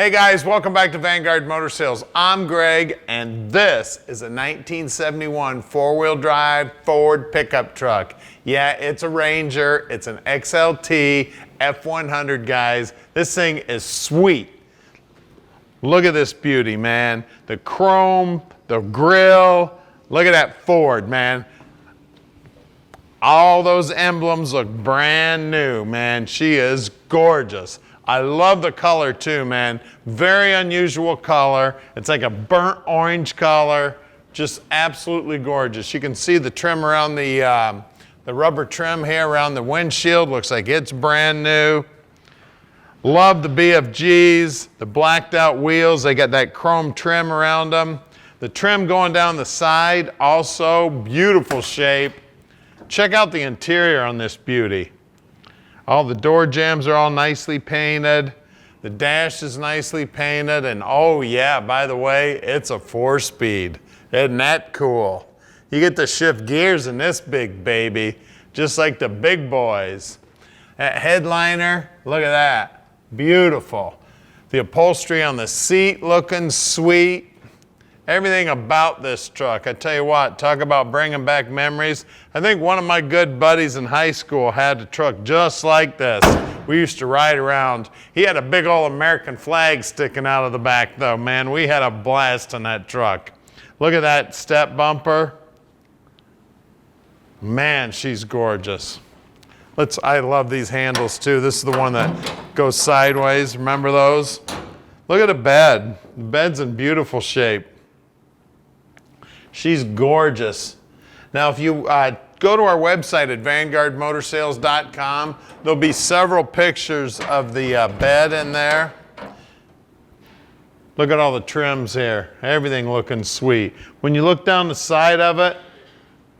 Hey guys, welcome back to Vanguard Motor Sales. I'm Greg, and this is a 1971 four-wheel drive Ford pickup truck. Yeah, it's a Ranger. It's an XLT F100, guys. This thing is sweet. Look at this beauty, man. The chrome, the grille. Look at that Ford, man. All those emblems look brand new, man. She is gorgeous. I love the color too, man. Very unusual color. It's like a burnt orange color. Just absolutely gorgeous. You can see the trim around the rubber trim here around the windshield. Looks like it's brand new. Love the BFGs, the blacked out wheels. They got that chrome trim around them. The trim going down the side, also beautiful shape. Check out the interior on this beauty. All the door jambs are all nicely painted. The dash is nicely painted. And oh yeah, by the way, it's a 4-speed. Isn't that cool? You get to shift gears in this big baby, just like the big boys. That headliner, look at that. Beautiful. The upholstery on the seat looking sweet. Everything about this truck, I tell you what, talk about bringing back memories. I think one of my good buddies in high school had a truck just like this. We used to ride around. He had a big old American flag sticking out of the back though, man. We had a blast on that truck. Look at that step bumper. Man, she's gorgeous. I love these handles too. This is the one that goes sideways. Remember those? Look at the bed. The bed's in beautiful shape. She's gorgeous. Now, if you go to our website at vanguardmotorsales.com, there'll be several pictures of the bed in there. Look at all the trims here. Everything looking sweet. When you look down the side of it,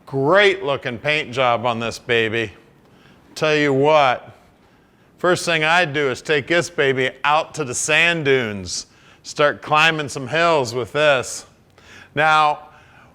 great looking paint job on this baby. Tell you what, first thing I'd do is take this baby out to the sand dunes. Start climbing some hills with this. Now,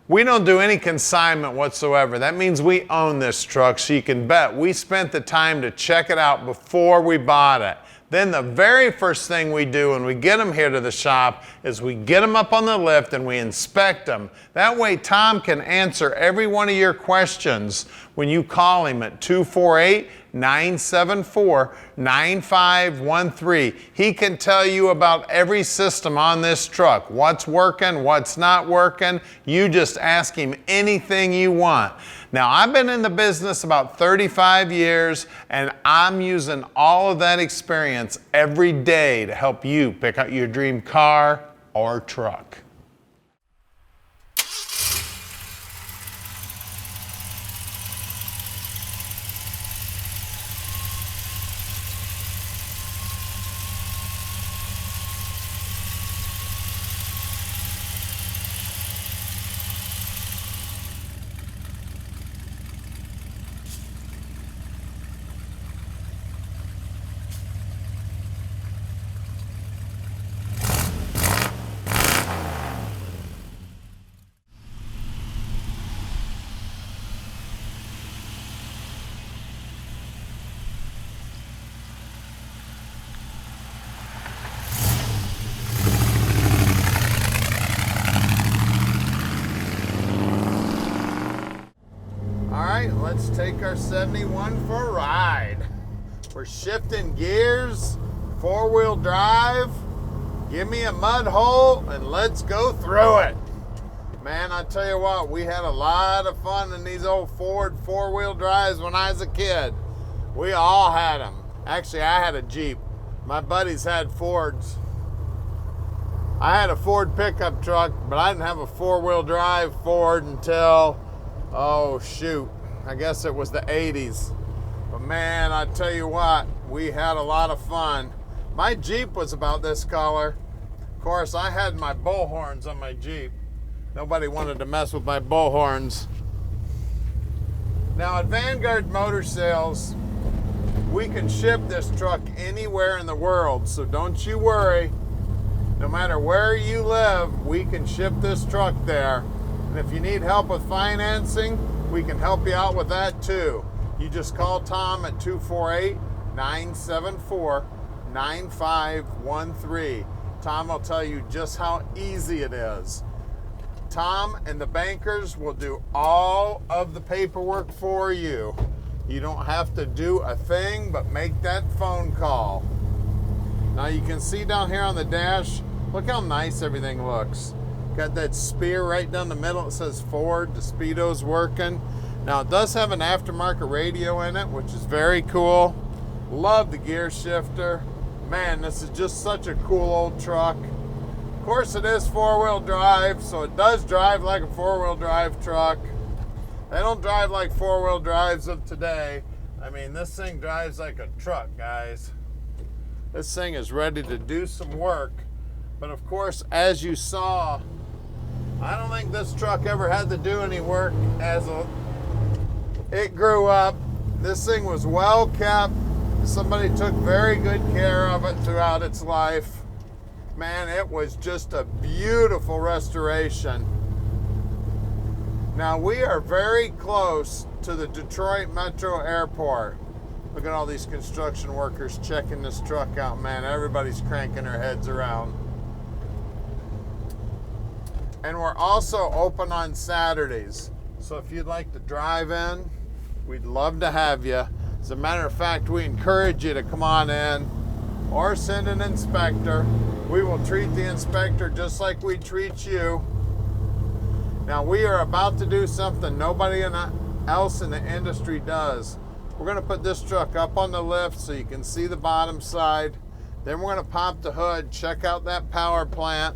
we don't do any consignment whatsoever. That means we own this truck, so you can bet we spent the time to check it out before we bought it. Then the very first thing we do when we get them here to the shop is we get them up on the lift and we inspect them. That way Tom can answer every one of your questions when you call him at 248-974-9513. He can tell you about every system on this truck, what's working, what's not working. You just ask him anything you want. Now, I've been in the business about 35 years, and I'm using all of that experience every day to help you pick out your dream car or truck. Let's take our 71 for a ride. We're shifting gears, four-wheel drive. Give me a mud hole and let's go through it. Man, I tell you what, we had a lot of fun in these old Ford four-wheel drives when I was a kid. We all had them. Actually, I had a Jeep. My buddies had Fords. I had a Ford pickup truck, but I didn't have a four-wheel drive Ford until, oh shoot, I guess it was the 80s. But man, I tell you what, we had a lot of fun. My Jeep was about this color. Of course, I had my bullhorns on my Jeep. Nobody wanted to mess with my bullhorns. Now at Vanguard Motor Sales, we can ship this truck anywhere in the world, so don't you worry. No matter where you live, we can ship this truck there. And if you need help with financing, we can help you out with that too. You just call Tom at 248-974-9513. Tom will tell you just how easy it is. Tom and the bankers will do all of the paperwork for you. You don't have to do a thing but make that phone call. Now you can see down here on the dash, look how nice everything looks. Got that spear right down the middle. It says Ford. The speedo's working. Now it does have an aftermarket radio in it, which is very cool. Love the gear shifter. Man, this is just such a cool old truck. Of course it is four-wheel drive, so it does drive like a four-wheel drive truck. They don't drive like four-wheel drives of today. I mean, this thing drives like a truck, guys. This thing is ready to do some work. But of course, as you saw, I don't think this truck ever had to do any work it grew up. This thing was well kept. Somebody took very good care of it throughout its life. Man, it was just a beautiful restoration. Now we are very close to the Detroit Metro Airport. Look at all these construction workers checking this truck out, man. Everybody's cranking their heads around. And we're also open on Saturdays. So if you'd like to drive in, we'd love to have you. As a matter of fact, we encourage you to come on in or send an inspector. We will treat the inspector just like we treat you. Now we are about to do something nobody else in the industry does. We're gonna put this truck up on the lift so you can see the bottom side. Then we're gonna pop the hood, check out that power plant.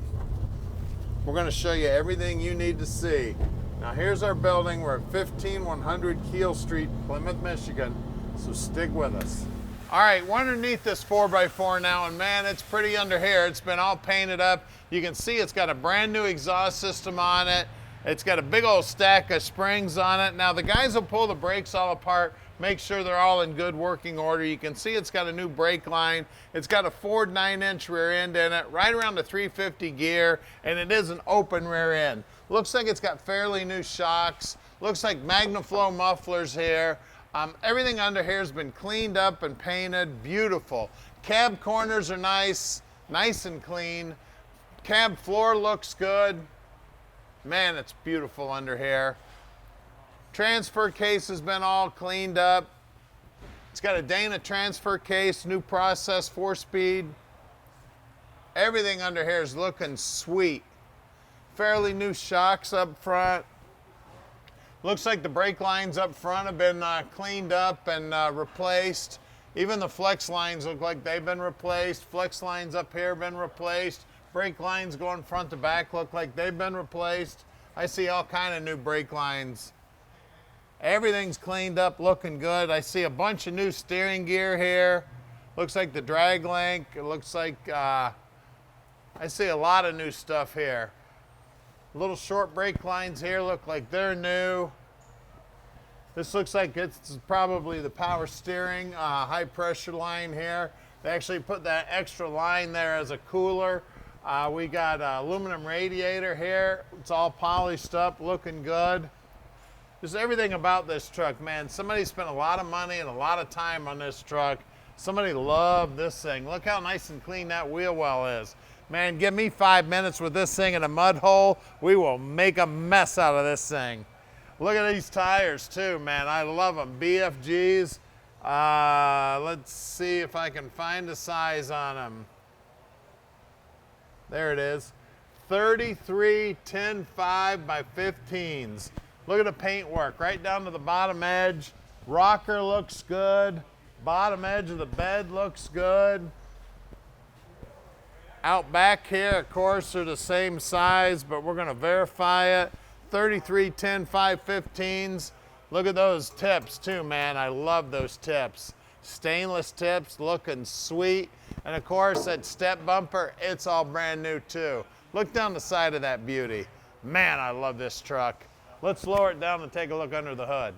We're going to show you everything you need to see. Now here's our building. We're at 15100 Keel Street, Plymouth, Michigan. So stick with us. All right, we're underneath this 4x4 now, and man, it's pretty under here. It's been all painted up. You can see it's got a brand new exhaust system on it. It's got a big old stack of springs on it. Now the guys will pull the brakes all apart, make sure they're all in good working order. You can see it's got a new brake line. It's got a Ford 9-inch rear end in it, right around the 350 gear, and it is an open rear end. Looks like it's got fairly new shocks. Looks like MagnaFlow mufflers here. Everything under here has been cleaned up and painted. Beautiful. Cab corners are nice and clean. Cab floor looks good. Man, it's beautiful under here. Transfer case has been all cleaned up. It's got a Dana transfer case, new process, 4-speed. Everything under here is looking sweet. Fairly new shocks up front. Looks like the brake lines up front have been cleaned up and replaced. Even the flex lines look like they've been replaced. Flex lines up here have been replaced. Brake lines going front to back look like they've been replaced. I see all kind of new brake lines. Everything's cleaned up, looking good. I see a bunch of new steering gear here. Looks like the drag link. It looks like, I see a lot of new stuff here. Little short brake lines here look like they're new. This looks like it's probably the power steering, high pressure line here. They actually put that extra line there as a cooler. We got aluminum radiator here. It's all polished up, looking good. Just everything about this truck, man. Somebody spent a lot of money and a lot of time on this truck. Somebody loved this thing. Look how nice and clean that wheel well is. Man, give me 5 minutes with this thing in a mud hole. We will make a mess out of this thing. Look at these tires too, man. I love them. BFGs. Let's see if I can find a size on them. There it is. 33 10 5 by 15s. Look at the paint work right down to the bottom edge. Rocker looks good. Bottom edge of the bed looks good. Out back here, of course, they're the same size, but we're going to verify it. 33 10 5 15s. Look at those tips too, man. I love those tips. Stainless tips, looking sweet. And of course, that step bumper, it's all brand new too. Look down the side of that beauty. Man, I love this truck. Let's lower it down and take a look under the hood.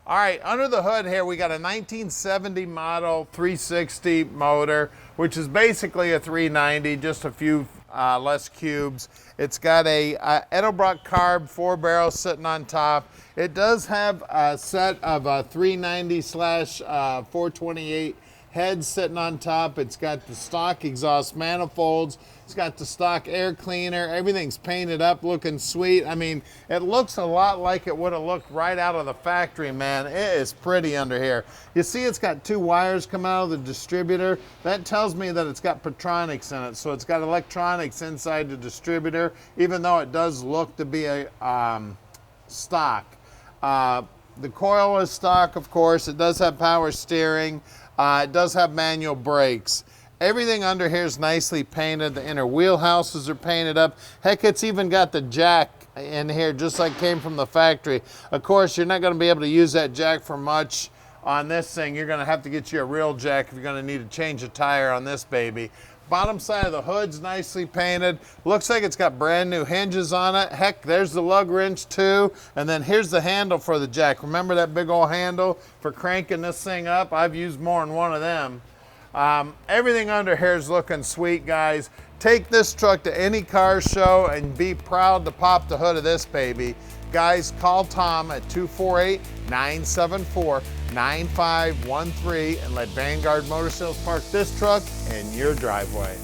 All right, under the hood here, we got a 1970 model 360 motor, which is basically a 390, just a few less cubes. It's got a Edelbrock carb 4-barrel sitting on top. It does have a set of 390/428 head sitting on top. It's got the stock exhaust manifolds. It's got the stock air cleaner. Everything's painted up, looking sweet. I mean, it looks a lot like it would have looked right out of the factory, man. It is pretty under here. You see it's got 2 wires come out of the distributor. That tells me that it's got Patronics in it. So it's got electronics inside the distributor, even though it does look to be a stock. The coil is stock, of course. It does have power steering. It does have manual brakes. Everything under here is nicely painted. The inner wheelhouses are painted up. Heck, it's even got the jack in here just like came from the factory. Of course, you're not going to be able to use that jack for much on this thing. You're going to have to get you a real jack if you're going to need to change a tire on this baby. Bottom side of the hood's nicely painted. Looks like it's got brand new hinges on it. Heck, there's the lug wrench too. And then here's the handle for the jack. Remember that big old handle for cranking this thing up? I've used more than one of them. Everything under here is looking sweet, guys. Take this truck to any car show and be proud to pop the hood of this baby. Guys, call Tom at 248-974-9513 and let Vanguard Motor Sales park this truck in your driveway.